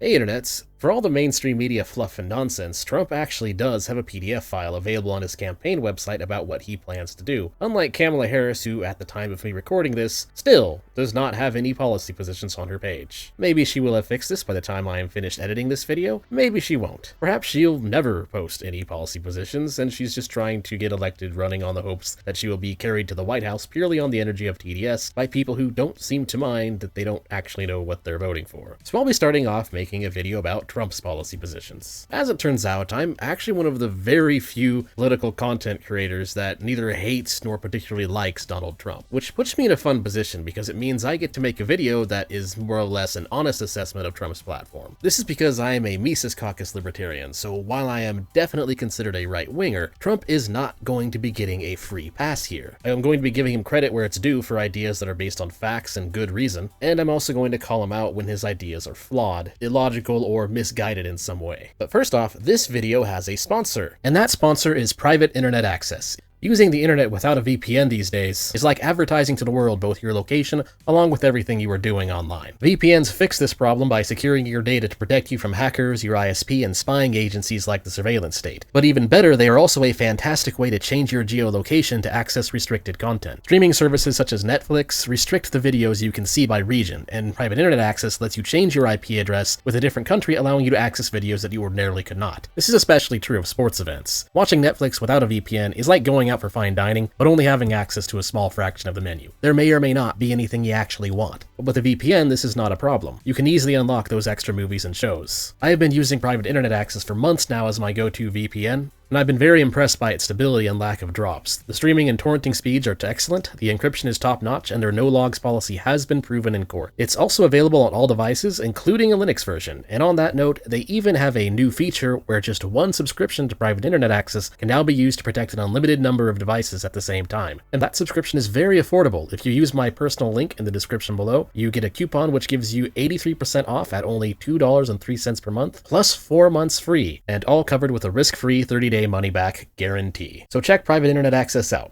Hey internets! For all the mainstream media fluff and nonsense, Trump actually does have a PDF file available on his campaign website about what he plans to do, unlike Kamala Harris, who, at the time of me recording this, still does not have any policy positions on her page. Maybe she will have fixed this by the time I am finished editing this video, maybe she won't. Perhaps she'll never post any policy positions, and she's just trying to get elected running on the hopes that she will be carried to the White House purely on the energy of TDS by people who don't seem to mind that they don't actually know what they're voting for. So I'll be starting off making a video about Trump's policy positions. As it turns out, I'm actually one of the very few political content creators that neither hates nor particularly likes Donald Trump, which puts me in a fun position because it means I get to make a video that is more or less an honest assessment of Trump's platform. This is because I am a Mises Caucus libertarian, so while I am definitely considered a right-winger, Trump is not going to be getting a free pass here. I am going to be giving him credit where it's due for ideas that are based on facts and good reason, and I'm also going to call him out when his ideas are flawed, illogical, or misguided in some way. But first off, this video has a sponsor, and that sponsor is Private Internet Access. Using the internet without a VPN these days is like advertising to the world both your location along with everything you are doing online. VPNs fix this problem by securing your data to protect you from hackers, your ISP, and spying agencies like the surveillance state. But even better, they are also a fantastic way to change your geolocation to access restricted content. Streaming services such as Netflix restrict the videos you can see by region, and private internet access lets you change your IP address with a different country, allowing you to access videos that you ordinarily could not. This is especially true of sports events. Watching Netflix without a VPN is like going out for fine dining, but only having access to a small fraction of the menu. There may or may not be anything you actually want, but with a VPN, this is not a problem. You can easily unlock those extra movies and shows. I have been using private internet access for months now as my go-to VPN, and I've been very impressed by its stability and lack of drops. The streaming and torrenting speeds are excellent, the encryption is top-notch, and their no-logs policy has been proven in court. It's also available on all devices, including a Linux version, and on that note, they even have a new feature where just one subscription to private internet access can now be used to protect an unlimited number of devices at the same time. And that subscription is very affordable. If you use my personal link in the description below, you get a coupon which gives you 83% off at only $2.03 per month, plus 4 months free, and all covered with a risk-free 30-day money-back guarantee. So check private internet access out.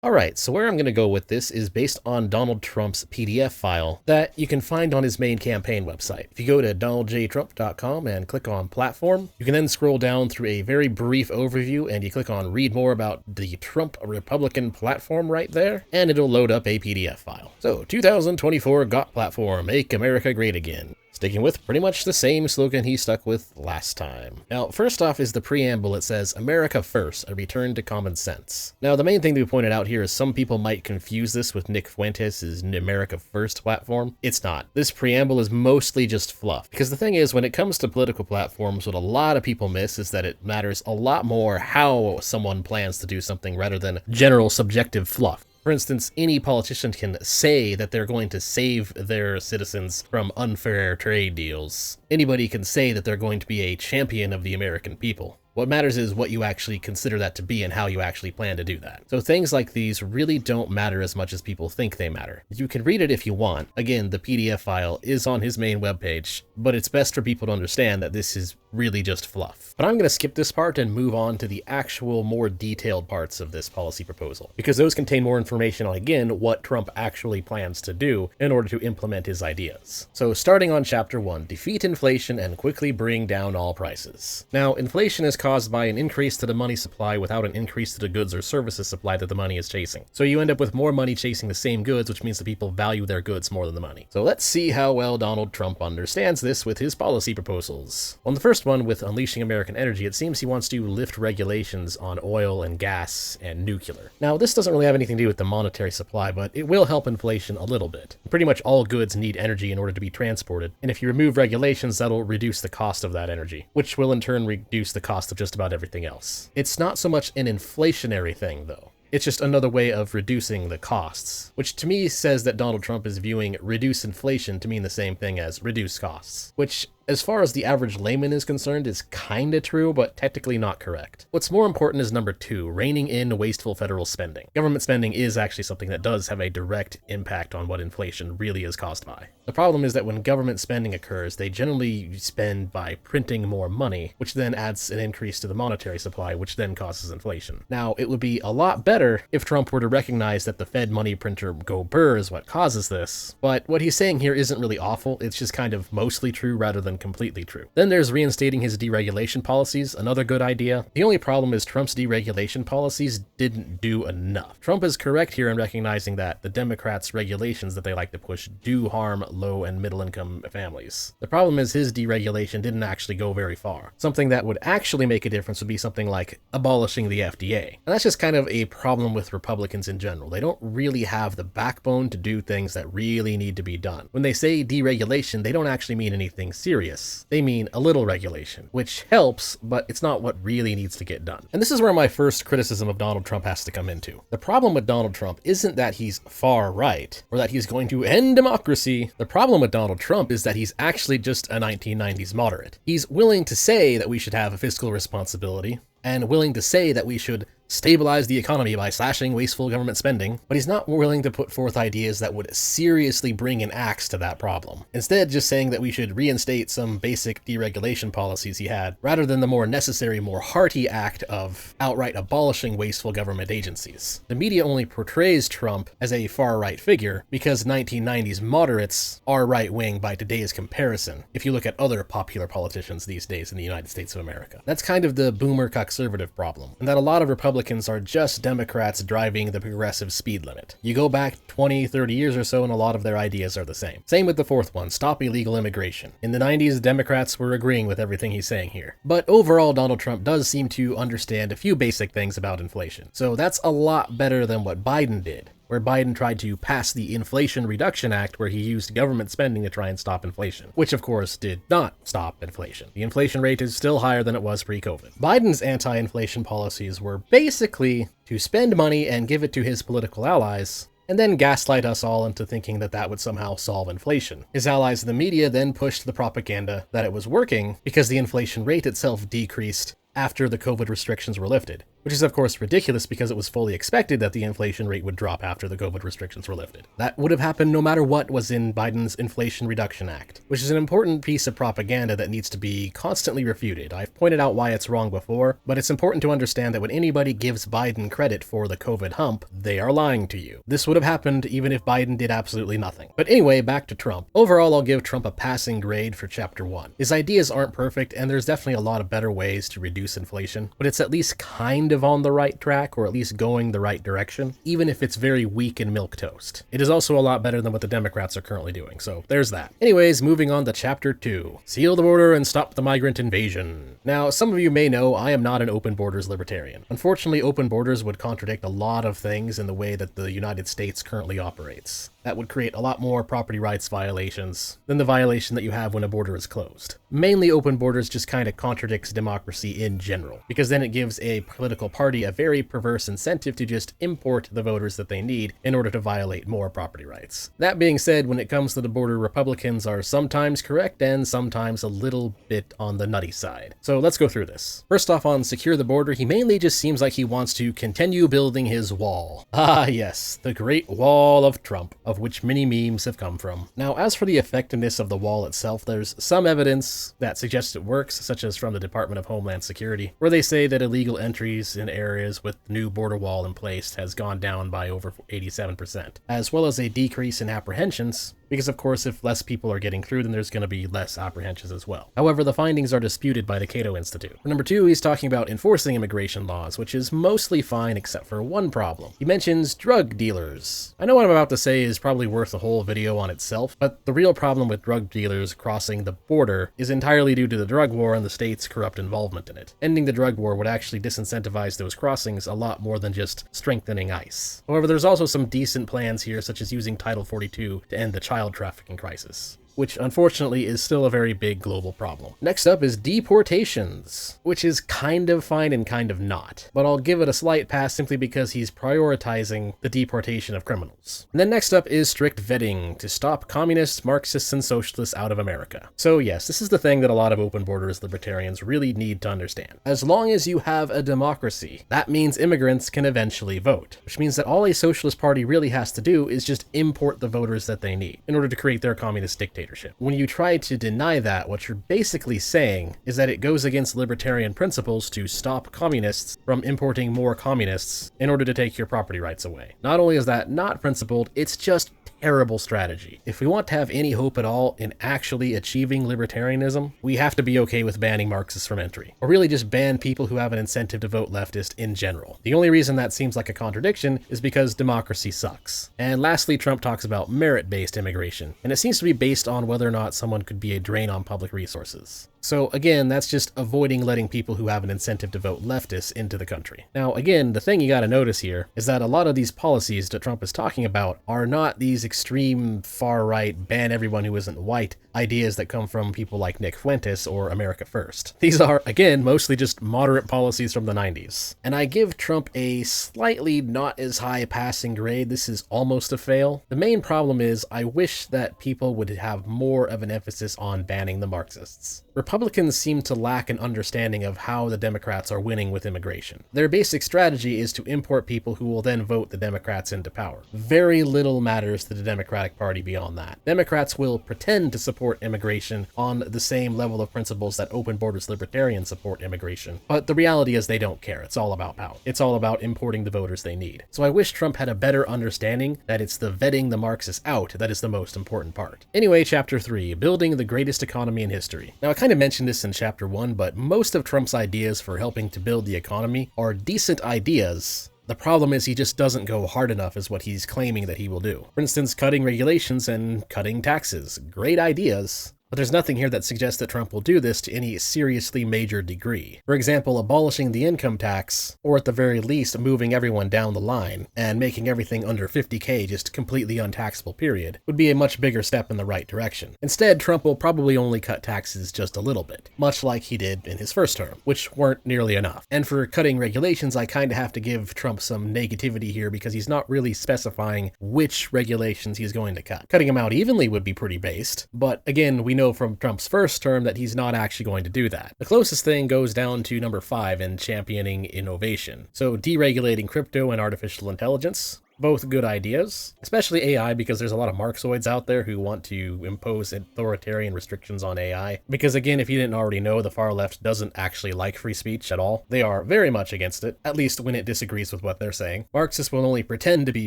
Alright, so where I'm going to go with this is based on Donald Trump's PDF file that you can find on his main campaign website. If you go to donaldjtrump.com and click on Platform, you can then scroll down through a very brief overview and you click on Read More about the Trump Republican platform right there, and it'll load up a PDF file. So, 2024 GOT Platform, Make America Great Again. Sticking with pretty much the same slogan he stuck with last time. Now, first off is the preamble. It says, America First, a return to common sense. Now, the main thing to be pointed out here is some people might confuse this with Nick Fuentes' America First platform. It's not. This preamble is mostly just fluff. Because the thing is, when it comes to political platforms, what a lot of people miss is that it matters a lot more how someone plans to do something rather than general subjective fluff. For instance, any politician can say that they're going to save their citizens from unfair trade deals. Anybody can say that they're going to be a champion of the American people. What matters is what you actually consider that to be and how you actually plan to do that. So things like these really don't matter as much as people think they matter. You can read it if you want. Again, the PDF file is on his main webpage, but it's best for people to understand that this is really just fluff. But I'm going to skip this part and move on to the actual more detailed parts of this policy proposal, because those contain more information on, again, what Trump actually plans to do in order to implement his ideas. So starting on Chapter 1, defeat inflation and quickly bring down all prices. Now, inflation is caused by an increase to the money supply without an increase to the goods or services supply that the money is chasing. So you end up with more money chasing the same goods, which means that people value their goods more than the money. So let's see how well Donald Trump understands this with his policy proposals. On the first one, with unleashing American energy, it seems he wants to lift regulations on oil and gas and nuclear. Now, this doesn't really have anything to do with the monetary supply, but it will help inflation a little bit. Pretty much all goods need energy in order to be transported, and if you remove regulations, that'll reduce the cost of that energy, which will in turn reduce the cost of just about everything else. It's not so much an inflationary thing, though. It's just another way of reducing the costs, which to me says that Donald Trump is viewing reduce inflation to mean the same thing as reduce costs, which as far as the average layman is concerned, is kinda true, but technically not correct. What's more important is number 2, reining in wasteful federal spending. Government spending is actually something that does have a direct impact on what inflation really is caused by. The problem is that when government spending occurs, they generally spend by printing more money, which then adds an increase to the monetary supply, which then causes inflation. Now, it would be a lot better if Trump were to recognize that the Fed money printer go burr is what causes this, but what he's saying here isn't really awful, it's just kind of mostly true rather than completely true. Then there's reinstating his deregulation policies, another good idea. The only problem is Trump's deregulation policies didn't do enough. Trump is correct here in recognizing that the Democrats' regulations that they like to push do harm low and middle income families. The problem is his deregulation didn't actually go very far. Something that would actually make a difference would be something like abolishing the FDA. And that's just kind of a problem with Republicans in general. They don't really have the backbone to do things that really need to be done. When they say deregulation, they don't actually mean anything serious. They mean a little regulation, which helps, but it's not what really needs to get done. And this is where my first criticism of Donald Trump has to come into. The problem with Donald Trump isn't that he's far right, or that he's going to end democracy. The problem with Donald Trump is that he's actually just a 1990s moderate. He's willing to say that we should have a fiscal responsibility, and willing to say that we should stabilize the economy by slashing wasteful government spending, but he's not willing to put forth ideas that would seriously bring an axe to that problem. Instead, just saying that we should reinstate some basic deregulation policies he had, rather than the more necessary, more hearty act of outright abolishing wasteful government agencies. The media only portrays Trump as a far-right figure because 1990s moderates are right-wing by today's comparison, if you look at other popular politicians these days in the United States of America. That's kind of the boomer conservative problem, and that a lot of Republicans are just Democrats driving the progressive speed limit. You go back 20, 30 years or so and a lot of their ideas are the same. Same with the fourth one, stop illegal immigration. In the 90s, Democrats were agreeing with everything he's saying here. But overall, Donald Trump does seem to understand a few basic things about inflation. So that's a lot better than what Biden did, where Biden tried to pass the Inflation Reduction Act where he used government spending to try and stop inflation, which of course did not stop inflation. The inflation rate is still higher than it was pre-COVID. Biden's anti-inflation policies were basically to spend money and give it to his political allies, and then gaslight us all into thinking that that would somehow solve inflation. His allies in the media then pushed the propaganda that it was working because the inflation rate itself decreased after the COVID restrictions were lifted, which is of course ridiculous because it was fully expected that the inflation rate would drop after the COVID restrictions were lifted. That would have happened no matter what was in Biden's Inflation Reduction Act, which is an important piece of propaganda that needs to be constantly refuted. I've pointed out why it's wrong before, but it's important to understand that when anybody gives Biden credit for the COVID hump, they are lying to you. This would have happened even if Biden did absolutely nothing. But anyway, back to Trump. Overall, I'll give Trump a passing grade for Chapter 1. His ideas aren't perfect, and there's definitely a lot of better ways to reduce inflation, but it's at least kind of on the right track, or at least going the right direction, even if it's very weak and milquetoast. It is also a lot better than what the Democrats are currently doing, so there's that. Anyways, moving on to Chapter 2. Seal the border and stop the migrant invasion. Now, some of you may know I am not an open borders libertarian. Unfortunately, open borders would contradict a lot of things in the way that the United States currently operates. That would create a lot more property rights violations than the violation that you have when a border is closed. Mainly, open borders just kind of contradicts democracy in general, because then it gives a political party a very perverse incentive to just import the voters that they need in order to violate more property rights. That being said, when it comes to the border, Republicans are sometimes correct and sometimes a little bit on the nutty side. So let's go through this. First off, on secure the border, he mainly just seems like he wants to continue building his wall. Ah yes, the Great Wall of Trump, of which many memes have come from. Now, as for the effectiveness of the wall itself, there's some evidence that suggests it works, such as from the Department of Homeland Security, where they say that illegal entries in areas with the new border wall in place has gone down by over 87%, as well as a decrease in apprehensions, because of course if less people are getting through, then there's going to be less apprehensions as well. However, the findings are disputed by the Cato Institute. For number 2, he's talking about enforcing immigration laws, which is mostly fine except for one problem. He mentions drug dealers. I know what I'm about to say is probably worth a whole video on itself, but the real problem with drug dealers crossing the border is entirely due to the drug war and the state's corrupt involvement in it. Ending the drug war would actually disincentivize those crossings a lot more than just strengthening ICE. However, there's also some decent plans here, such as using Title 42 to end the child trafficking crisis. which unfortunately is still a very big global problem. Next up is deportations, which is kind of fine and kind of not, but I'll give it a slight pass simply because he's prioritizing the deportation of criminals. And then next up is strict vetting to stop communists, Marxists, and socialists out of America. So yes, this is the thing that a lot of open borders libertarians really need to understand. As long as you have a democracy, that means immigrants can eventually vote, which means that all a socialist party really has to do is just import the voters that they need in order to create their communist dictatorship. When you try to deny that, what you're basically saying is that it goes against libertarian principles to stop communists from importing more communists in order to take your property rights away. Not only is that not principled, it's just terrible strategy. If we want to have any hope at all in actually achieving libertarianism, we have to be okay with banning Marxists from entry, or really just ban people who have an incentive to vote leftist in general. The only reason that seems like a contradiction is because democracy sucks. And lastly, Trump talks about merit-based immigration, and it seems to be based on whether or not someone could be a drain on public resources. So again, that's just avoiding letting people who have an incentive to vote leftists into the country. Now again, the thing you gotta notice here is that a lot of these policies that Trump is talking about are not these extreme far-right, ban everyone who isn't white ideas that come from people like Nick Fuentes or America First. These are, again, mostly just moderate policies from the 90s. And I give Trump a slightly not as high passing grade. This is almost a fail. The main problem is I wish that people would have more of an emphasis on banning the Marxists. Republicans seem to lack an understanding of how the Democrats are winning with immigration. Their basic strategy is to import people who will then vote the Democrats into power. Very little matters to the Democratic Party beyond that. Democrats will pretend to support immigration on the same level of principles that open borders libertarians support immigration, but the reality is they don't care. It's all about power. It's all about importing the voters they need. So I wish Trump had a better understanding that it's the vetting the Marxists out that is the most important part. Anyway, Chapter 3, Building the Greatest Economy in History. Now, I kind of mentioned this in Chapter 1, but most of Trump's ideas for helping to build the economy are decent ideas. The problem is he just doesn't go hard enough is what he's claiming that he will do. For instance, cutting regulations and cutting taxes. Great ideas. But there's nothing here that suggests that Trump will do this to any seriously major degree. For example, abolishing the income tax, or at the very least moving everyone down the line, and making everything under $50K just completely untaxable period, would be a much bigger step in the right direction. Instead, Trump will probably only cut taxes just a little bit, much like he did in his first term, which weren't nearly enough. And for cutting regulations, I kinda have to give Trump some negativity here because he's not really specifying which regulations he's going to cut. Cutting them out evenly would be pretty based, but again, we know from Trump's first term that he's not actually going to do that. The closest thing goes down to number 5 in championing innovation. So deregulating crypto and artificial intelligence. Both good ideas, especially AI, because there's a lot of Marxoids out there who want to impose authoritarian restrictions on AI. Because again, if you didn't already know, the far left doesn't actually like free speech at all. They are very much against it, at least when it disagrees with what they're saying. Marxists will only pretend to be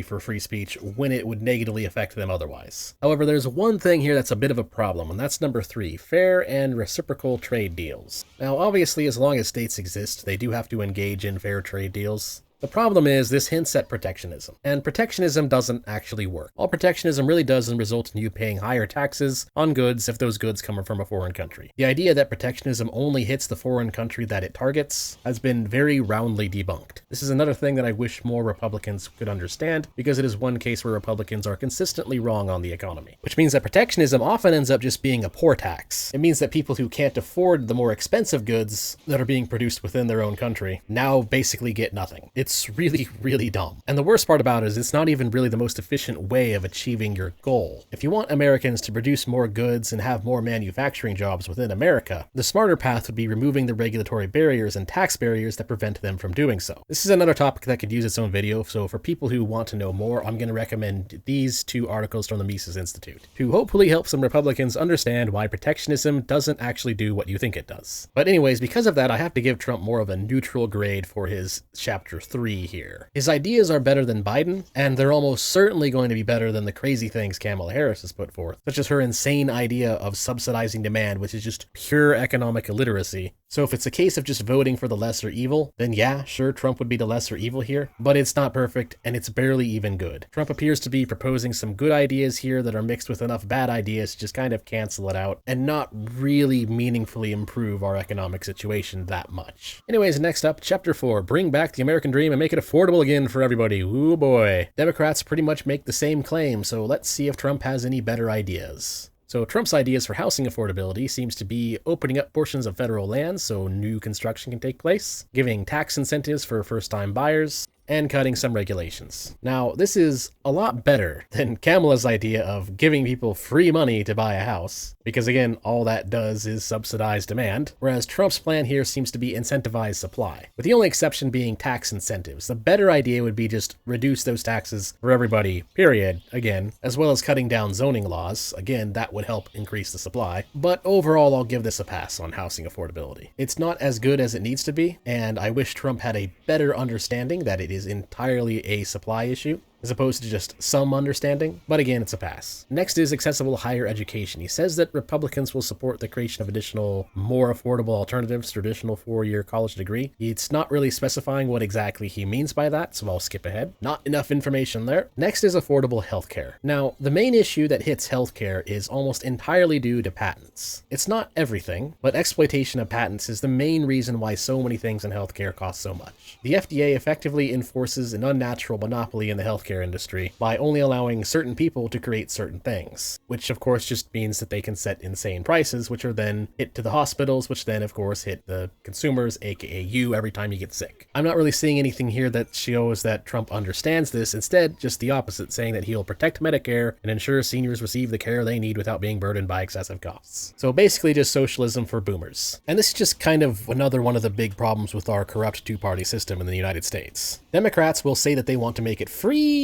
for free speech when it would negatively affect them otherwise. However, there's one thing here that's a bit of a problem, and that's number 3, fair and reciprocal trade deals. Now, obviously, as long as states exist, they do have to engage in fair trade deals. The problem is this hints at protectionism, and protectionism doesn't actually work. All protectionism really does is result in you paying higher taxes on goods if those goods come from a foreign country. The idea that protectionism only hits the foreign country that it targets has been very roundly debunked. This is another thing that I wish more Republicans could understand, because it is one case where Republicans are consistently wrong on the economy. Which means that protectionism often ends up just being a poor tax. It means that people who can't afford the more expensive goods that are being produced within their own country now basically get nothing. It's really, really dumb. And the worst part about it is it's not even really the most efficient way of achieving your goal. If you want Americans to produce more goods and have more manufacturing jobs within America, the smarter path would be removing the regulatory barriers and tax barriers that prevent them from doing so. This is another topic that could use its own video, so for people who want to know more, I'm going to recommend these 2 articles from the Mises Institute to hopefully help some Republicans understand why protectionism doesn't actually do what you think it does. But anyways, because of that, I have to give Trump more of a neutral grade for his Chapter 3 here. His ideas are better than Biden, and they're almost certainly going to be better than the crazy things Kamala Harris has put forth, such as her insane idea of subsidizing demand, which is just pure economic illiteracy. So if it's a case of just voting for the lesser evil, then yeah, sure, Trump would be the lesser evil here, but it's not perfect, and it's barely even good. Trump appears to be proposing some good ideas here that are mixed with enough bad ideas to just kind of cancel it out, and not really meaningfully improve our economic situation that much. Anyways, next up, Chapter 4, Bring Back the American Dream and Make it affordable again for everybody. Ooh boy. Democrats pretty much make the same claim, so let's see if Trump has any better ideas. So Trump's ideas for housing affordability seems to be opening up portions of federal land so new construction can take place, giving tax incentives for first-time buyers, and cutting some regulations. Now, this is a lot better than Kamala's idea of giving people free money to buy a house, because again, all that does is subsidize demand, whereas Trump's plan here seems to be incentivize supply, with the only exception being tax incentives. The better idea would be just reduce those taxes for everybody, period, again, as well as cutting down zoning laws. Again, that would help increase the supply, but overall, I'll give this a pass on housing affordability. It's not as good as it needs to be, and I wish Trump had a better understanding that it is entirely a supply issue, as opposed to just some understanding, but again, it's a pass. Next is accessible higher education. He says that Republicans will support the creation of additional, more affordable alternatives to traditional four-year college degree. It's not really specifying what exactly he means by that, so I'll skip ahead. Not enough information there. Next is affordable healthcare. Now, the main issue that hits healthcare is almost entirely due to patents. It's not everything, but exploitation of patents is the main reason why so many things in healthcare cost so much. The FDA effectively enforces an unnatural monopoly in the healthcare industry by only allowing certain people to create certain things, which of course just means that they can set insane prices, which are then hit to the hospitals, which then of course hit the consumers, aka you, every time you get sick. I'm not really seeing anything here that shows that Trump understands this. Instead, just the opposite, saying that he'll protect Medicare and ensure seniors receive the care they need without being burdened by excessive costs. So basically just socialism for boomers. And this is just kind of another one of the big problems with our corrupt two-party system in the United States. Democrats will say that they want to make it free,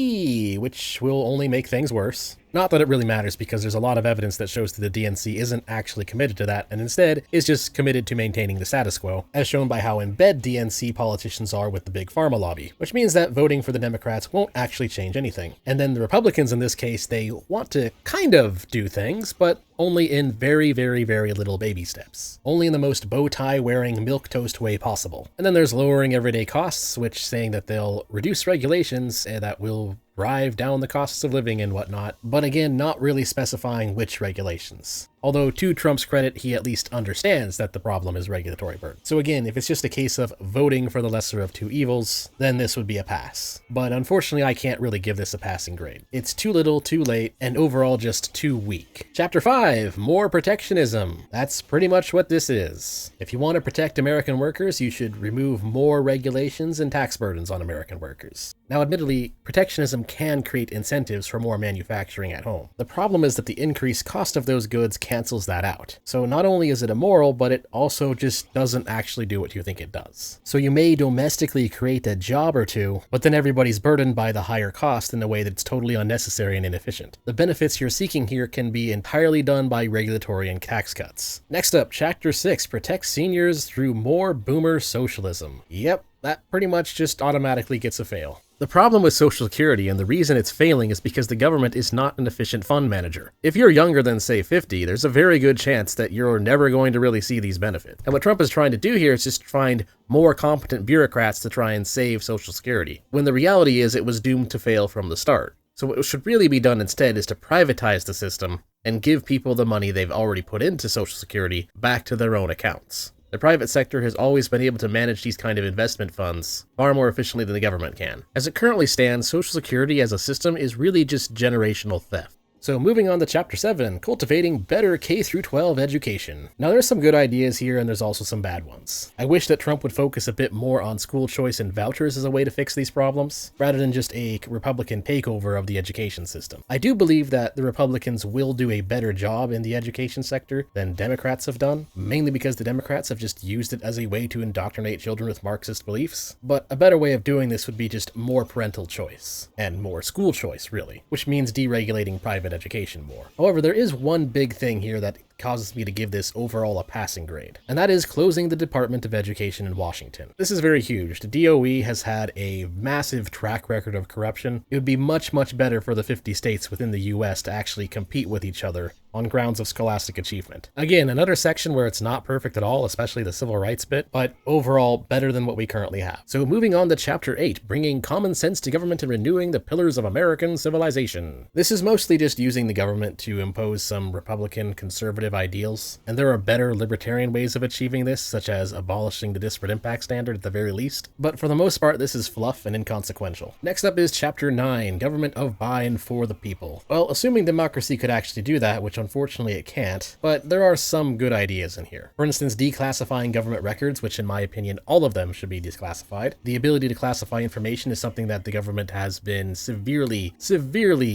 which will only make things worse. Not that it really matters, because there's a lot of evidence that shows that the DNC isn't actually committed to that, and instead is just committed to maintaining the status quo, as shown by how in bed DNC politicians are with the big pharma lobby, which means that voting for the Democrats won't actually change anything. And then the Republicans in this case, they want to kind of do things, but only in very, very, very little baby steps. Only in the most bow tie wearing milquetoast way possible. And then there's lowering everyday costs, which saying that they'll reduce regulations and that will drive down the costs of living and whatnot, but again, not really specifying which regulations. Although, to Trump's credit, he at least understands that the problem is regulatory burden. So again, if it's just a case of voting for the lesser of two evils, then this would be a pass. But unfortunately, I can't really give this a passing grade. It's too little, too late, and overall just too weak. Chapter 5, More Protectionism. That's pretty much what this is. If you want to protect American workers, you should remove more regulations and tax burdens on American workers. Now, admittedly, protectionism can create incentives for more manufacturing at home. The problem is that the increased cost of those goods cancels that out. So not only is it immoral, but it also just doesn't actually do what you think it does. So you may domestically create a job or two, but then everybody's burdened by the higher cost in a way that's totally unnecessary and inefficient. The benefits you're seeking here can be entirely done by regulatory and tax cuts. Next up, Chapter 6, Protect Seniors Through More Boomer Socialism. Yep, that pretty much just automatically gets a fail. The problem with Social Security, and the reason it's failing, is because the government is not an efficient fund manager. If you're younger than, say, 50, there's a very good chance that you're never going to really see these benefits. And what Trump is trying to do here is just find more competent bureaucrats to try and save Social Security, when the reality is it was doomed to fail from the start. So what should really be done instead is to privatize the system and give people the money they've already put into Social Security back to their own accounts. The private sector has always been able to manage these kind of investment funds far more efficiently than the government can. As it currently stands, Social Security as a system is really just generational theft. So moving on to Chapter 7, Cultivating Better K-12 Education. Now there's some good ideas here and there's also some bad ones. I wish that Trump would focus a bit more on school choice and vouchers as a way to fix these problems, rather than just a Republican takeover of the education system. I do believe that the Republicans will do a better job in the education sector than Democrats have done, mainly because the Democrats have just used it as a way to indoctrinate children with Marxist beliefs. But a better way of doing this would be just more parental choice, and more school choice, really, which means deregulating private education more. However, there is one big thing here that causes me to give this overall a passing grade, and that is closing the Department of Education in Washington. This is very huge. The DOE has had a massive track record of corruption. It would be much, much better for the 50 states within the US to actually compete with each other on grounds of scholastic achievement. Again, another section where it's not perfect at all, especially the civil rights bit, but overall better than what we currently have. So moving on to Chapter 8, Bringing Common Sense to Government and Renewing the Pillars of American Civilization. This is mostly just using the government to impose some Republican conservative conservative ideals, and there are better libertarian ways of achieving this, such as abolishing the disparate impact standard at the very least. But for the most part, this is fluff and inconsequential. Next up is Chapter 9, Government of by and for the people. Well, assuming democracy could actually do that, which unfortunately it can't, but there are some good ideas in here. For instance, declassifying government records, which in my opinion, all of them should be declassified. The ability to classify information is something that the government has been severely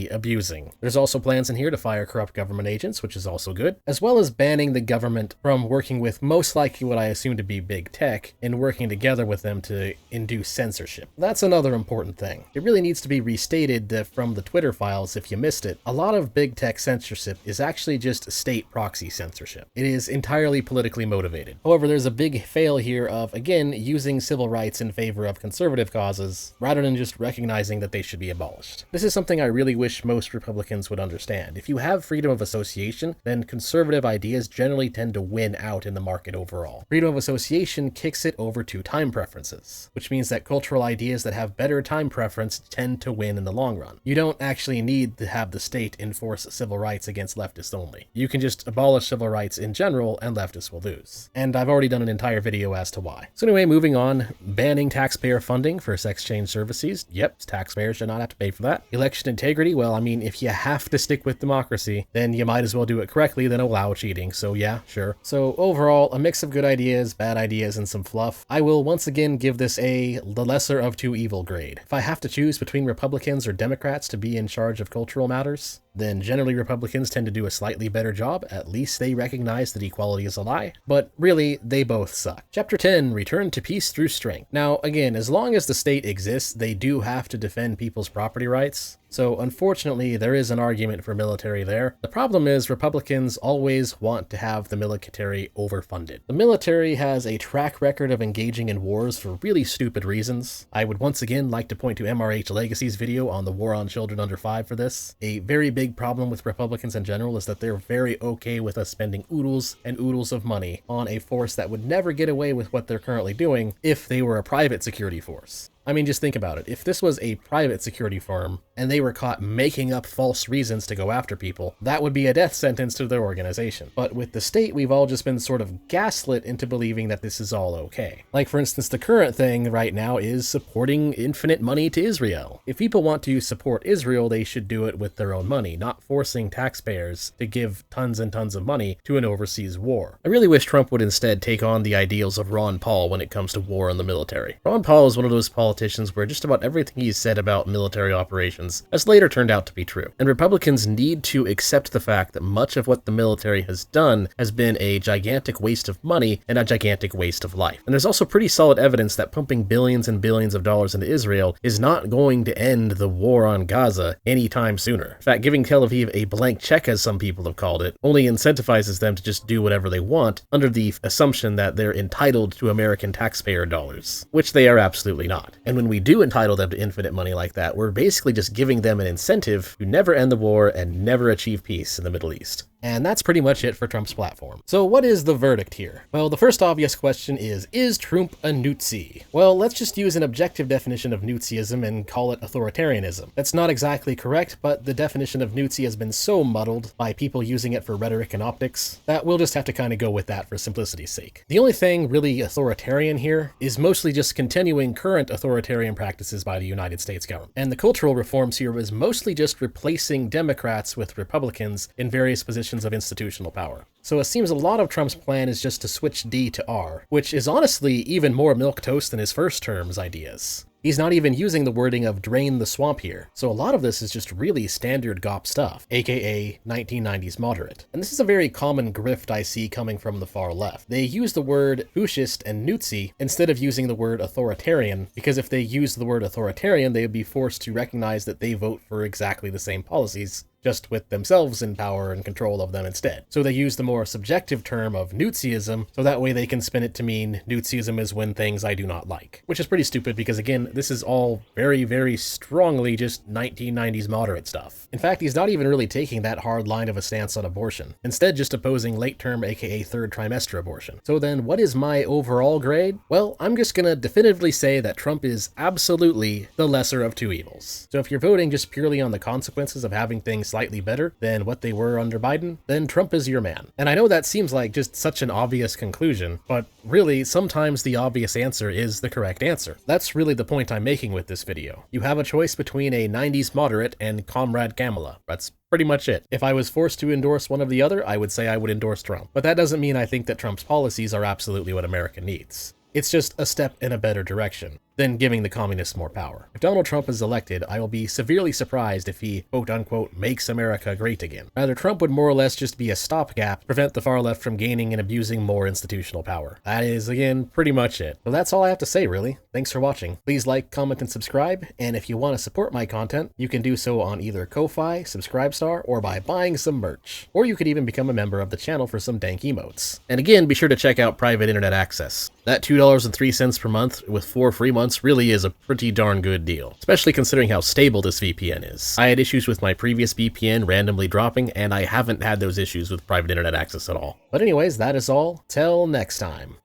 abusing. There's also plans in here to fire corrupt government agents, which is also good, as well as banning the government from working with most likely what I assume to be big tech and working together with them to induce censorship. That's another important thing. It really needs to be restated that from the Twitter files, if you missed it, a lot of big tech censorship is actually just state proxy censorship. It is entirely politically motivated. However, there's a big fail here of, again, using civil rights in favor of conservative causes, rather than just recognizing that they should be abolished. This is something I really wish most Republicans would understand. If you have freedom of association, then conservative ideas generally tend to win out in the market overall. Freedom of association kicks it over to time preferences, which means that cultural ideas that have better time preference tend to win in the long run. You don't actually need to have the state enforce civil rights against leftists only. You can just abolish civil rights in general and leftists will lose. And I've already done an entire video as to why. So anyway, moving on, banning taxpayer funding for sex change services. Yep, taxpayers should not have to pay for that. Election integrity, well, I mean, if you have to stick with democracy, then you might as well do it correctly than allow cheating. So yeah, sure. So overall, a mix of good ideas, bad ideas, and some fluff. I will once again give this the lesser of two evil grade. If I have to choose between Republicans or Democrats to be in charge of cultural matters, then generally Republicans tend to do a slightly better job. At least they recognize that equality is a lie, but really, they both suck. Chapter 10, Return to Peace Through Strength. Now, again, as long as the state exists, they do have to defend people's property rights. So unfortunately, there is an argument for military there. The problem is Republicans always want to have the military overfunded. The military has a track record of engaging in wars for really stupid reasons. I would once again like to point to MRH Legacy's video on the war on children under 5 for this. A very big problem with Republicans in general is that they're very okay with us spending oodles and oodles of money on a force that would never get away with what they're currently doing if they were a private security force. I mean, just think about it. If this was a private security firm and they were caught making up false reasons to go after people, that would be a death sentence to their organization. But with the state, we've all just been sort of gaslit into believing that this is all okay. Like, for instance, the current thing right now is supporting infinite money to Israel. If people want to support Israel, they should do it with their own money, not forcing taxpayers to give tons and tons of money to an overseas war. I really wish Trump would instead take on the ideals of Ron Paul when it comes to war and the military. Ron Paul is one of those politicians where just about everything he's said about military operations has later turned out to be true. And Republicans need to accept the fact that much of what the military has done has been a gigantic waste of money and a gigantic waste of life. And there's also pretty solid evidence that pumping billions and billions of dollars into Israel is not going to end the war on Gaza anytime sooner. In fact, giving Tel Aviv a blank check, as some people have called it, only incentivizes them to just do whatever they want under the assumption that they're entitled to American taxpayer dollars, which they are absolutely not. And when we do entitle them to infinite money like that, we're basically just giving them an incentive to never end the war and never achieve peace in the Middle East. And that's pretty much it for Trump's platform. So what is the verdict here? Well, the first obvious question is Trump a Nazi? Well, let's just use an objective definition of Nazism and call it authoritarianism. That's not exactly correct, but the definition of Nazi has been so muddled by people using it for rhetoric and optics that we'll just have to kind of go with that for simplicity's sake. The only thing really authoritarian here is mostly just continuing current authoritarian practices by the United States government. And the cultural reforms here is mostly just replacing Democrats with Republicans in various positions of institutional power. So it seems a lot of Trump's plan is just to switch D to R, which is honestly even more milquetoast than his first term's ideas. He's not even using the wording of drain the swamp here, so a lot of this is just really standard GOP stuff, aka 1990s moderate. And this is a very common grift I see coming from the far left. They use the word fascist and Nazi instead of using the word authoritarian, because if they used the word authoritarian, they would be forced to recognize that they vote for exactly the same policies, just with themselves in power and control of them instead. So they use the more subjective term of Nazism, so that way they can spin it to mean Nazism is when things I do not like. Which is pretty stupid because, again, this is all very, very strongly just 1990s moderate stuff. In fact, he's not even really taking that hard line of a stance on abortion, instead just opposing late-term aka third trimester abortion. So then what is my overall grade? Well, I'm just gonna definitively say that Trump is absolutely the lesser of two evils. So if you're voting just purely on the consequences of having things slightly better than what they were under Biden, then Trump is your man. And I know that seems like just such an obvious conclusion, but really, sometimes the obvious answer is the correct answer. That's really the point I'm making with this video. You have a choice between a 90s moderate and Comrade Kamala. That's pretty much it. If I was forced to endorse one or the other, I would say I would endorse Trump. But that doesn't mean I think that Trump's policies are absolutely what America needs. It's just a step in a better direction than giving the communists more power. If Donald Trump is elected, I will be severely surprised if he, quote-unquote, makes America great again. Rather, Trump would more or less just be a stopgap to prevent the far left from gaining and abusing more institutional power. That is, again, pretty much it. So that's all I have to say, really. Thanks for watching. Please like, comment, and subscribe, and if you want to support my content, you can do so on either Ko-Fi, Subscribestar, or by buying some merch. Or you could even become a member of the channel for some dank emotes. And again, be sure to check out private internet access. That $2.03 per month with 4 free months really is a pretty darn good deal, especially considering how stable this VPN is. I had issues with my previous VPN randomly dropping, and I haven't had those issues with private internet access at all. But anyways, that is all. Till next time.